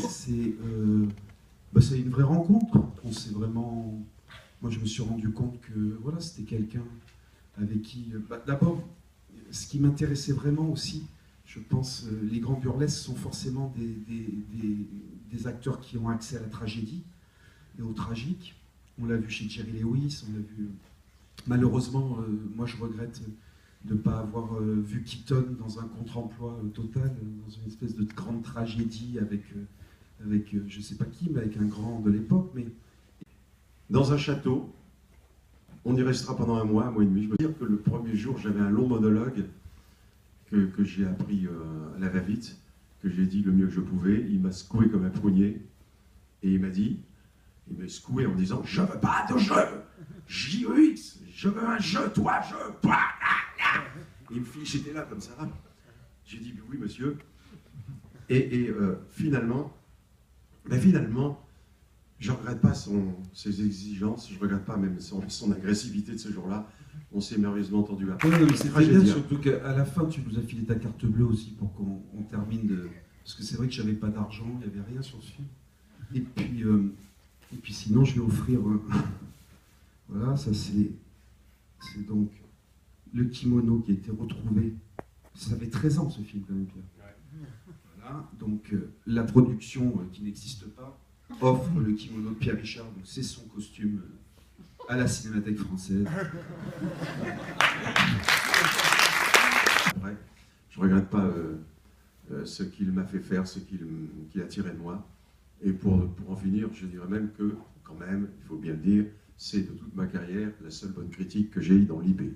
c'est une vraie rencontre. On s'est vraiment... Moi, je me suis rendu compte que voilà, c'était quelqu'un avec qui... d'abord, ce qui m'intéressait vraiment aussi, je pense, les grands burlesques sont forcément des acteurs qui ont accès à la tragédie et au tragique. On l'a vu chez Jerry Lewis, on l'a vu... Malheureusement, moi, je regrette de ne pas avoir vu Keaton dans un contre-emploi total, dans une espèce de grande tragédie avec je ne sais pas qui, mais avec un grand de l'époque. Mais... Dans un château, on y restera pendant un mois et demi. Je veux dire que le premier jour, j'avais un long monologue que j'ai appris à la va-vite, que j'ai dit le mieux que je pouvais. Il m'a secoué comme un prunier et il m'a secoué en disant « Je veux pas de jeu, JEX, je veux un jeu, toi, je... toi, il me fiche, j'étais là comme ça. J'ai dit oui monsieur. Et finalement, je ne regrette pas ses exigences, je ne regrette pas même son agressivité de ce jour-là. On s'est merveilleusement entendu après. Oui, mais c'est très bien, surtout qu'à la fin, tu nous as filé ta carte bleue aussi pour qu'on termine de... Parce que c'est vrai que j'avais pas d'argent, il n'y avait rien sur ce film. Et puis sinon, je vais offrir... Voilà, ça c'est donc le kimono qui a été retrouvé. Ça fait 13 ans ce film quand même, Pierre. Voilà, donc la production qui n'existe pas offre le kimono de Pierre Richard, donc c'est son costume à la Cinémathèque française. Après, je ne regrette pas ce qu'il m'a fait faire, ce qu'il a tiré de moi. Et pour en finir, je dirais même que, quand même, il faut bien le dire, c'est de toute ma carrière la seule bonne critique que j'ai eue dans l'IB.